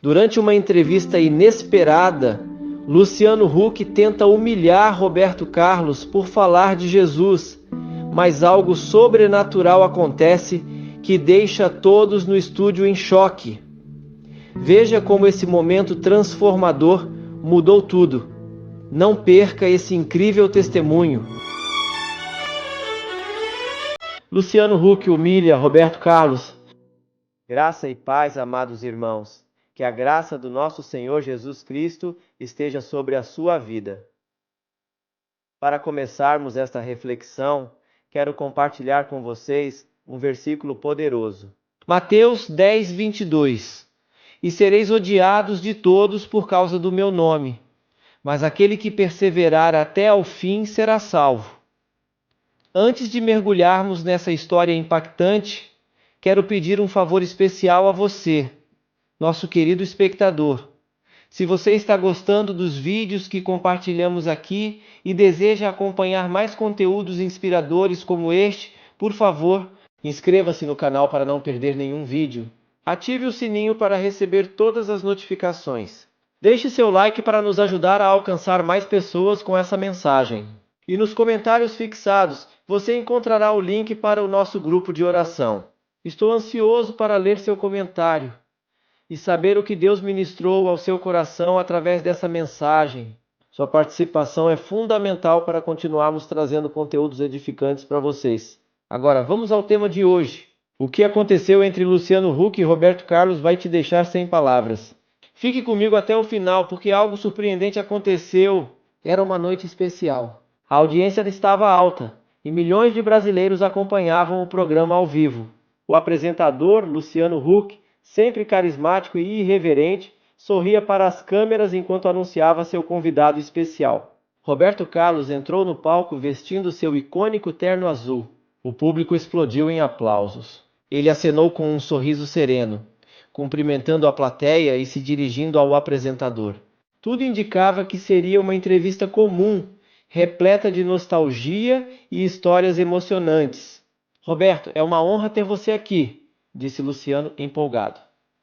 Durante uma entrevista inesperada, Luciano Huck tenta humilhar Roberto Carlos por falar de Jesus, mas algo sobrenatural acontece que deixa todos no estúdio em choque. Veja como esse momento transformador mudou tudo. Não perca esse incrível testemunho. Luciano Huck humilha Roberto Carlos. Graça e paz, amados irmãos. Que a graça do nosso Senhor Jesus Cristo esteja sobre a sua vida. Para começarmos esta reflexão, quero compartilhar com vocês um versículo poderoso. Mateus 10, 22. E sereis odiados de todos por causa do meu nome, mas aquele que perseverar até ao fim será salvo. Antes de mergulharmos nessa história impactante, quero pedir um favor especial a você, nosso querido espectador. Se você está gostando dos vídeos que compartilhamos aqui e deseja acompanhar mais conteúdos inspiradores como este, por favor, inscreva-se no canal para não perder nenhum vídeo. Ative o sininho para receber todas as notificações. Deixe seu like para nos ajudar a alcançar mais pessoas com essa mensagem. E nos comentários fixados, você encontrará o link para o nosso grupo de oração. Estou ansioso para ler seu comentário e saber o que Deus ministrou ao seu coração através dessa mensagem. Sua participação é fundamental para continuarmos trazendo conteúdos edificantes para vocês. Agora, vamos ao tema de hoje. O que aconteceu entre Luciano Huck e Roberto Carlos vai te deixar sem palavras. Fique comigo até o final, porque algo surpreendente aconteceu. Era uma noite especial. A audiência estava alta e milhões de brasileiros acompanhavam o programa ao vivo. O apresentador, Luciano Huck, sempre carismático e irreverente, sorria para as câmeras enquanto anunciava seu convidado especial. Roberto Carlos entrou no palco vestindo seu icônico terno azul. O público explodiu em aplausos. Ele acenou com um sorriso sereno, cumprimentando a plateia e se dirigindo ao apresentador. Tudo indicava que seria uma entrevista comum, repleta de nostalgia e histórias emocionantes. Roberto, é uma honra ter você aqui, disse Luciano empolgado.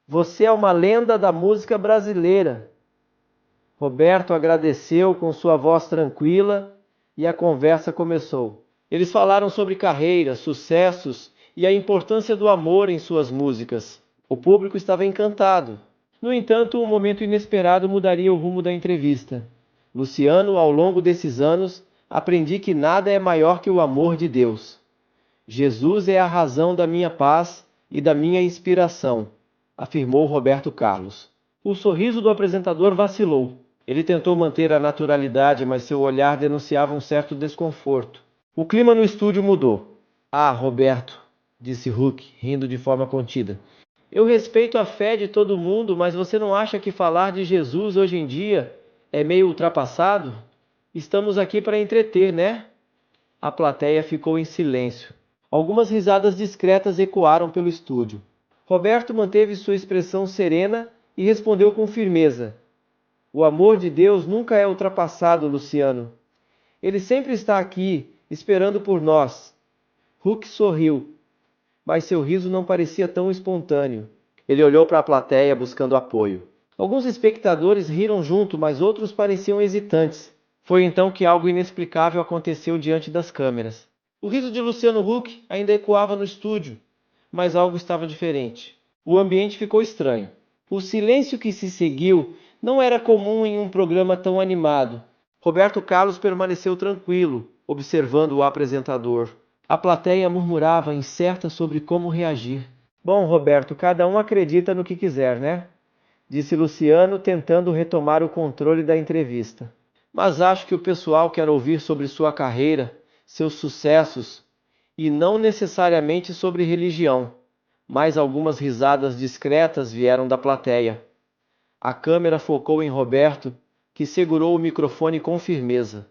Você é uma lenda da música brasileira. Roberto agradeceu com sua voz tranquila e a conversa começou. Eles falaram sobre carreira, sucessos e a importância do amor em suas músicas. O público estava encantado. No entanto, um momento inesperado mudaria o rumo da entrevista. Luciano, ao longo desses anos, aprendi que nada é maior que o amor de Deus. Jesus é a razão da minha paz e da minha inspiração, afirmou Roberto Carlos. O sorriso do apresentador vacilou. Ele tentou manter a naturalidade, mas seu olhar denunciava um certo desconforto. O clima no estúdio mudou. Ah, Roberto, disse Huck, rindo de forma contida. Eu respeito a fé de todo mundo, mas você não acha que falar de Jesus hoje em dia é meio ultrapassado? Estamos aqui para entreter, né? A plateia ficou em silêncio. Algumas risadas discretas ecoaram pelo estúdio. Roberto manteve sua expressão serena e respondeu com firmeza. O amor de Deus nunca é ultrapassado, Luciano. Ele sempre está aqui, esperando por nós. Huck sorriu, mas seu riso não parecia tão espontâneo. Ele olhou para a plateia buscando apoio. Alguns espectadores riram junto, mas outros pareciam hesitantes. Foi então que algo inexplicável aconteceu diante das câmeras. O riso de Luciano Huck ainda ecoava no estúdio, mas algo estava diferente. O ambiente ficou estranho. O silêncio que se seguiu não era comum em um programa tão animado. Roberto Carlos permaneceu tranquilo, observando o apresentador. A plateia murmurava incerta sobre como reagir. Bom, Roberto, cada um acredita no que quiser, né? Disse Luciano, tentando retomar o controle da entrevista. Mas acho que o pessoal quer ouvir sobre sua carreira, seus sucessos, e não necessariamente sobre religião. Mais algumas risadas discretas vieram da plateia. A câmera focou em Roberto, que segurou o microfone com firmeza.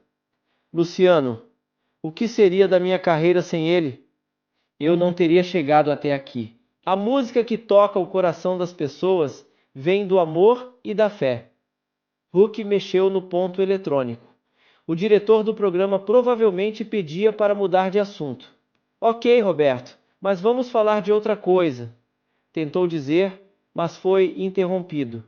Luciano, o que seria da minha carreira sem ele? Eu não teria chegado até aqui. A música que toca o coração das pessoas vem do amor e da fé. Huck mexeu no ponto eletrônico. O diretor do programa provavelmente pedia para mudar de assunto. Ok, Roberto, mas vamos falar de outra coisa, tentou dizer, mas foi interrompido.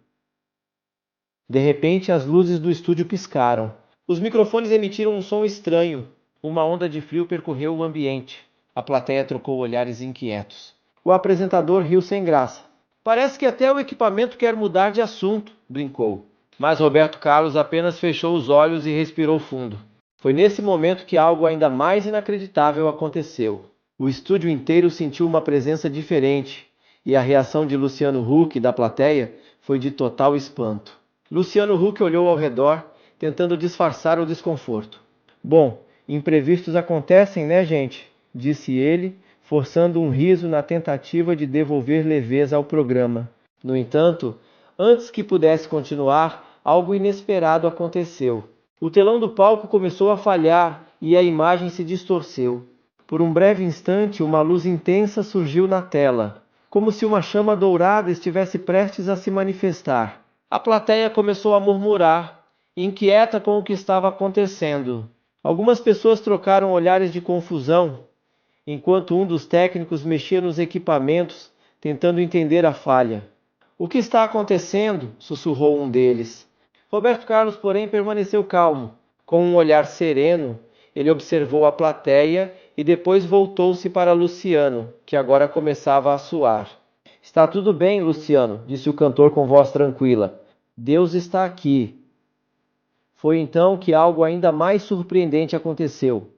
De repente, as luzes do estúdio piscaram. Os microfones emitiram um som estranho. Uma onda de frio percorreu o ambiente. A plateia trocou olhares inquietos. O apresentador riu sem graça. Parece que até o equipamento quer mudar de assunto, brincou. Mas Roberto Carlos apenas fechou os olhos e respirou fundo. Foi nesse momento que algo ainda mais inacreditável aconteceu. O estúdio inteiro sentiu uma presença diferente, e a reação de Luciano Huck da plateia foi de total espanto. Luciano Huck olhou ao redor, tentando disfarçar o desconforto. Bom, imprevistos acontecem, né, gente? Disse ele, forçando um riso na tentativa de devolver leveza ao programa. No entanto, antes que pudesse continuar, algo inesperado aconteceu. O telão do palco começou a falhar e a imagem se distorceu. Por um breve instante, uma luz intensa surgiu na tela, como se uma chama dourada estivesse prestes a se manifestar. A plateia começou a murmurar, inquieta com o que estava acontecendo. Algumas pessoas trocaram olhares de confusão, enquanto um dos técnicos mexia nos equipamentos, tentando entender a falha. "O que está acontecendo?" sussurrou um deles. Roberto Carlos, porém, permaneceu calmo. Com um olhar sereno, ele observou a plateia e depois voltou-se para Luciano, que agora começava a suar. "Está tudo bem, Luciano", disse o cantor com voz tranquila. "Deus está aqui." Foi então que algo ainda mais surpreendente aconteceu.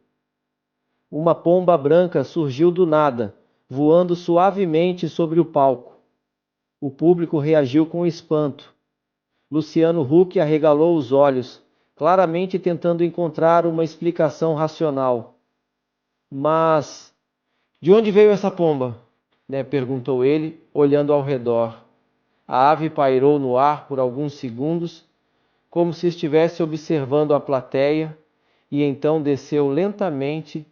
Uma pomba branca surgiu do nada, voando suavemente sobre o palco. O público reagiu com espanto. Luciano Huck arregalou os olhos, claramente tentando encontrar uma explicação racional. "Mas de onde veio essa pomba?" Perguntou ele, olhando ao redor. A ave pairou no ar por alguns segundos, como se estivesse observando a plateia, e então desceu lentamente,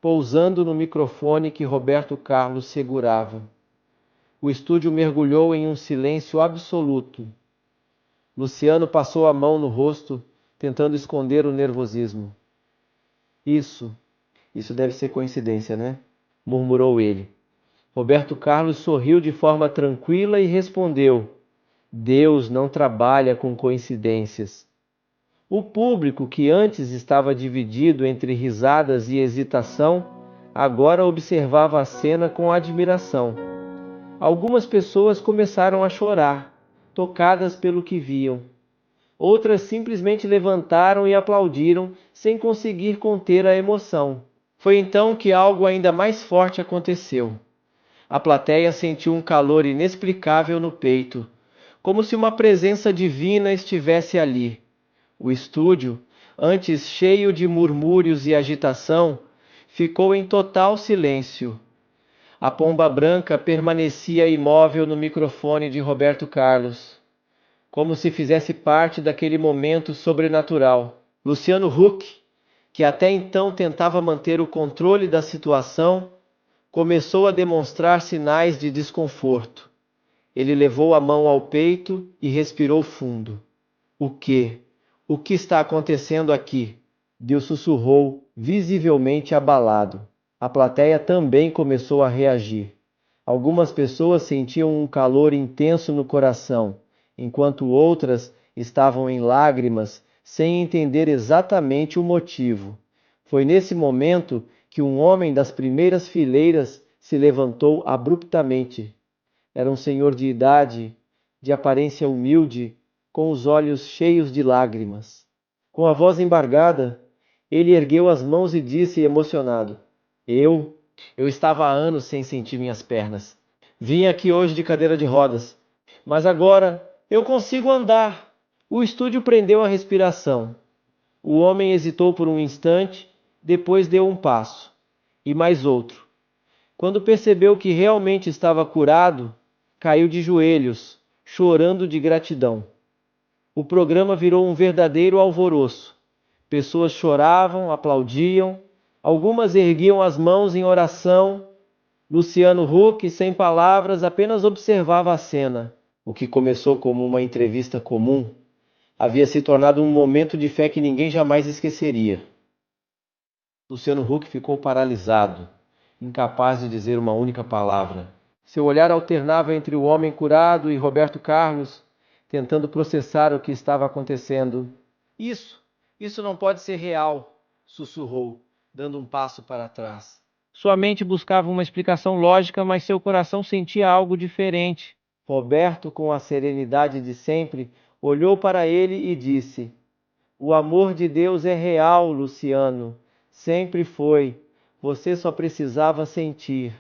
pousando no microfone que Roberto Carlos segurava. O estúdio mergulhou em um silêncio absoluto. Luciano passou a mão no rosto, tentando esconder o nervosismo. Isso deve ser coincidência, né?" murmurou ele. Roberto Carlos sorriu de forma tranquila e respondeu: "Deus não trabalha com coincidências." O público, que antes estava dividido entre risadas e hesitação, agora observava a cena com admiração. Algumas pessoas começaram a chorar, tocadas pelo que viam. Outras simplesmente levantaram e aplaudiram, sem conseguir conter a emoção. Foi então que algo ainda mais forte aconteceu. A plateia sentiu um calor inexplicável no peito, como se uma presença divina estivesse ali. O estúdio, antes cheio de murmúrios e agitação, ficou em total silêncio. A pomba branca permanecia imóvel no microfone de Roberto Carlos, como se fizesse parte daquele momento sobrenatural. Luciano Huck, que até então tentava manter o controle da situação, começou a demonstrar sinais de desconforto. Ele levou a mão ao peito e respirou fundo. "O quê? O que está acontecendo aqui?" Deus sussurrou, visivelmente abalado. A plateia também começou a reagir. Algumas pessoas sentiam um calor intenso no coração, enquanto outras estavam em lágrimas, sem entender exatamente o motivo. Foi nesse momento que um homem das primeiras fileiras se levantou abruptamente. Era um senhor de idade, de aparência humilde, com os olhos cheios de lágrimas. Com a voz embargada, ele ergueu as mãos e disse emocionado: Eu estava há anos sem sentir minhas pernas. Vim aqui hoje de cadeira de rodas, mas agora eu consigo andar." O estúdio prendeu a respiração. O homem hesitou por um instante, depois deu um passo, e mais outro. Quando percebeu que realmente estava curado, caiu de joelhos, chorando de gratidão. O programa virou um verdadeiro alvoroço. Pessoas choravam, aplaudiam, algumas erguiam as mãos em oração. Luciano Huck, sem palavras, apenas observava a cena. O que começou como uma entrevista comum havia se tornado um momento de fé que ninguém jamais esqueceria. Luciano Huck ficou paralisado, incapaz de dizer uma única palavra. Seu olhar alternava entre o homem curado e Roberto Carlos, tentando processar o que estava acontecendo. Isso não pode ser real, sussurrou, dando um passo para trás. Sua mente buscava uma explicação lógica, mas seu coração sentia algo diferente. Roberto, com a serenidade de sempre, olhou para ele e disse: "O amor de Deus é real, Luciano. Sempre foi. Você só precisava sentir."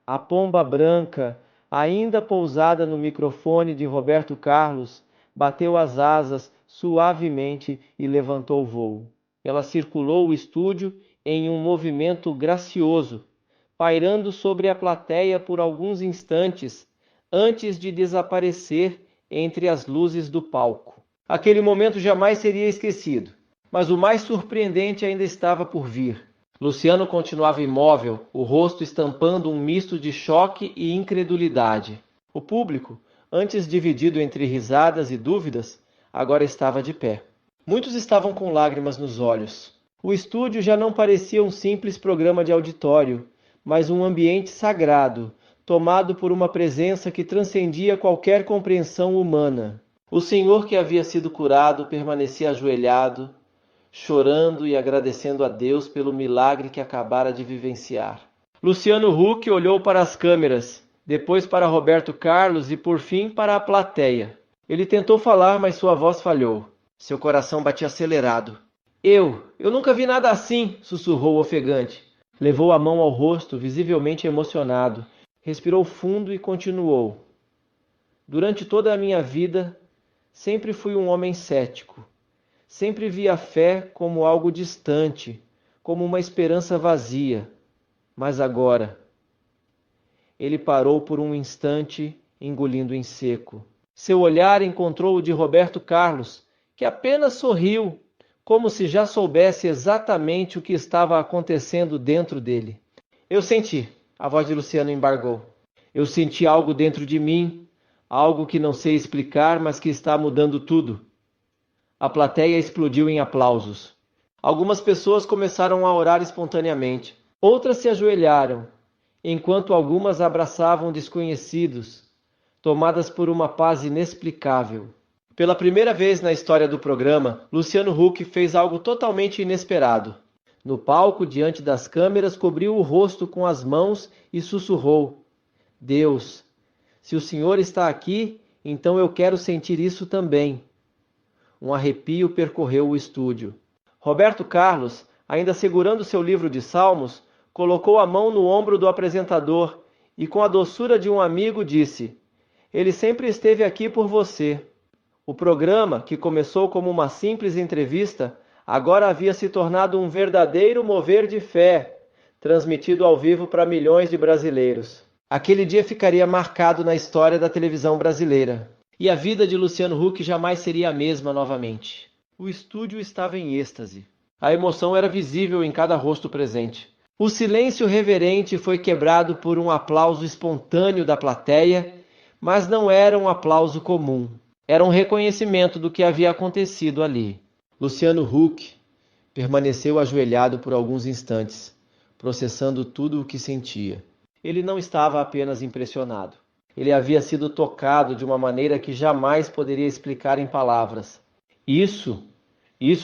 A pomba branca, ainda pousada no microfone de Roberto Carlos, bateu as asas suavemente e levantou voo. Ela circulou o estúdio em um movimento gracioso, pairando sobre a plateia por alguns instantes, antes de desaparecer entre as luzes do palco. Aquele momento jamais seria esquecido, mas o mais surpreendente ainda estava por vir. Luciano continuava imóvel, o rosto estampando um misto de choque e incredulidade. O público, antes dividido entre risadas e dúvidas, agora estava de pé. Muitos estavam com lágrimas nos olhos. O estúdio já não parecia um simples programa de auditório, mas um ambiente sagrado, tomado por uma presença que transcendia qualquer compreensão humana. O senhor que havia sido curado permanecia ajoelhado, chorando e agradecendo a Deus pelo milagre que acabara de vivenciar. Luciano Huck olhou para as câmeras, depois para Roberto Carlos e por fim para a plateia. Ele tentou falar, mas sua voz falhou. Seu coração batia acelerado. Eu nunca vi nada assim", sussurrou ofegante. Levou a mão ao rosto, visivelmente emocionado. Respirou fundo e continuou: "Durante toda a minha vida, sempre fui um homem cético. Sempre vi a fé como algo distante, como uma esperança vazia. Mas agora..." Ele parou por um instante, engolindo em seco. Seu olhar encontrou o de Roberto Carlos, que apenas sorriu, como se já soubesse exatamente o que estava acontecendo dentro dele. "Eu senti", a voz de Luciano embargou. "Eu senti algo dentro de mim, algo que não sei explicar, mas que está mudando tudo." A plateia explodiu em aplausos. Algumas pessoas começaram a orar espontaneamente. Outras se ajoelharam, enquanto algumas abraçavam desconhecidos, tomadas por uma paz inexplicável. Pela primeira vez na história do programa, Luciano Huck fez algo totalmente inesperado. No palco, diante das câmeras, cobriu o rosto com as mãos e sussurrou: "Deus, se o Senhor está aqui, então eu quero sentir isso também." Um arrepio percorreu o estúdio. Roberto Carlos, ainda segurando seu livro de salmos, colocou a mão no ombro do apresentador e, com a doçura de um amigo, disse: "Ele sempre esteve aqui por você." O programa, que começou como uma simples entrevista, agora havia se tornado um verdadeiro mover de fé, transmitido ao vivo para milhões de brasileiros. Aquele dia ficaria marcado na história da televisão brasileira. E a vida de Luciano Huck jamais seria a mesma novamente. O estúdio estava em êxtase. A emoção era visível em cada rosto presente. O silêncio reverente foi quebrado por um aplauso espontâneo da plateia, mas não era um aplauso comum. Era um reconhecimento do que havia acontecido ali. Luciano Huck permaneceu ajoelhado por alguns instantes, processando tudo o que sentia. Ele não estava apenas impressionado. Ele havia sido tocado de uma maneira que jamais poderia explicar em palavras. Isso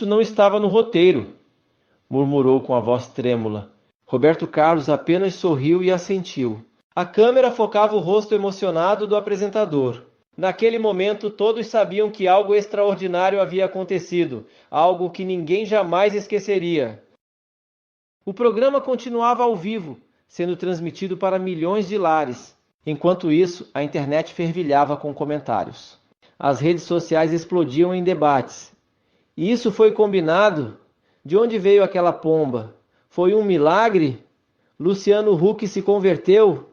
não estava no roteiro", murmurou com a voz trêmula. Roberto Carlos apenas sorriu e assentiu. A câmera focava o rosto emocionado do apresentador. Naquele momento, todos sabiam que algo extraordinário havia acontecido, algo que ninguém jamais esqueceria. O programa continuava ao vivo, sendo transmitido para milhões de lares. Enquanto isso, a internet fervilhava com comentários. As redes sociais explodiam em debates. E isso foi combinado? De onde veio aquela pomba? Foi um milagre? Luciano Huck se converteu?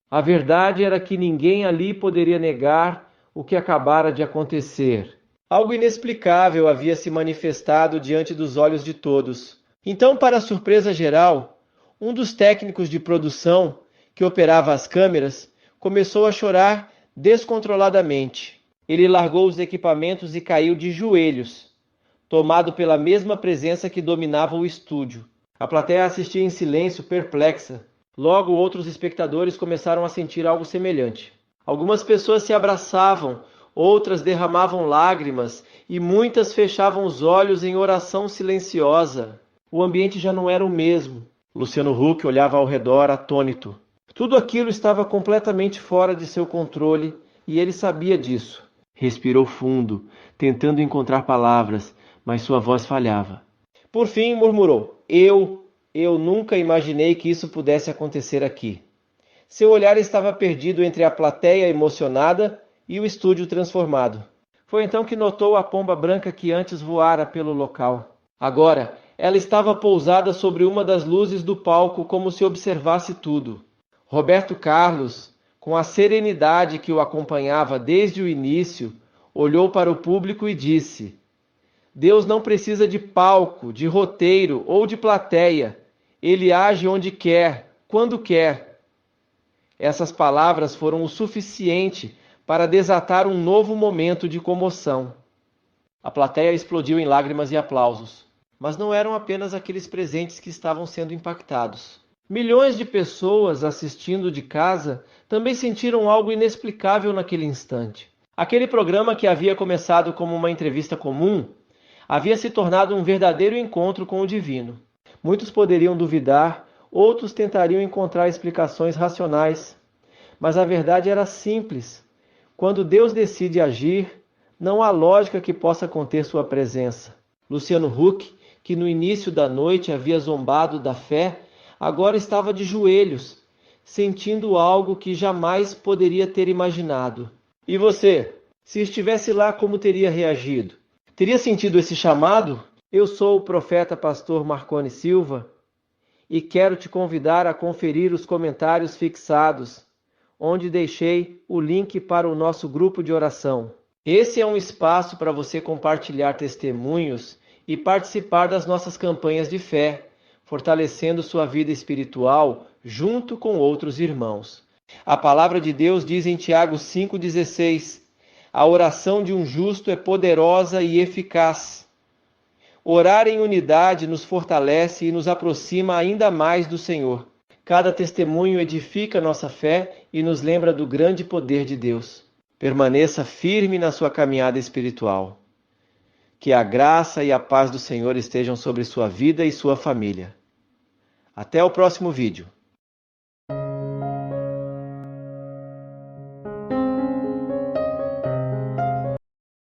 A verdade era que ninguém ali poderia negar o que acabara de acontecer. Algo inexplicável havia se manifestado diante dos olhos de todos. Então, para surpresa geral, um dos técnicos de produção que operava as câmeras começou a chorar descontroladamente. Ele largou os equipamentos e caiu de joelhos, tomado pela mesma presença que dominava o estúdio. A plateia assistia em silêncio, perplexa. Logo, outros espectadores começaram a sentir algo semelhante. Algumas pessoas se abraçavam, outras derramavam lágrimas e muitas fechavam os olhos em oração silenciosa. O ambiente já não era o mesmo. Luciano Huck olhava ao redor atônito. Tudo aquilo estava completamente fora de seu controle e ele sabia disso. Respirou fundo, tentando encontrar palavras, mas sua voz falhava. Por fim, murmurou: Eu nunca imaginei que isso pudesse acontecer aqui. Seu olhar estava perdido entre a plateia emocionada e o estúdio transformado. Foi então que notou a pomba branca que antes voara pelo local. Agora, ela estava pousada sobre uma das luzes do palco como se observasse tudo. Roberto Carlos, com a serenidade que o acompanhava desde o início, olhou para o público e disse: Deus não precisa de palco, de roteiro ou de plateia. Ele age onde quer, quando quer. Essas palavras foram o suficiente para desatar um novo momento de comoção. A plateia explodiu em lágrimas e aplausos. Mas não eram apenas aqueles presentes que estavam sendo impactados. Milhões de pessoas assistindo de casa também sentiram algo inexplicável naquele instante. Aquele programa que havia começado como uma entrevista comum havia se tornado um verdadeiro encontro com o divino. Muitos poderiam duvidar, outros tentariam encontrar explicações racionais. Mas a verdade era simples. Quando Deus decide agir, não há lógica que possa conter sua presença. Luciano Huck, que no início da noite havia zombado da fé, agora estava de joelhos, sentindo algo que jamais poderia ter imaginado. E você, se estivesse lá, como teria reagido? Teria sentido esse chamado? Eu sou o profeta pastor Marconi Silva e quero te convidar a conferir os comentários fixados, onde deixei o link para o nosso grupo de oração. Esse é um espaço para você compartilhar testemunhos e participar das nossas campanhas de fé, fortalecendo sua vida espiritual junto com outros irmãos. A palavra de Deus diz em Tiago 5,16: a oração de um justo é poderosa e eficaz. Orar em unidade nos fortalece e nos aproxima ainda mais do Senhor. Cada testemunho edifica nossa fé e nos lembra do grande poder de Deus. Permaneça firme na sua caminhada espiritual. Que a graça e a paz do Senhor estejam sobre sua vida e sua família. Até o próximo vídeo.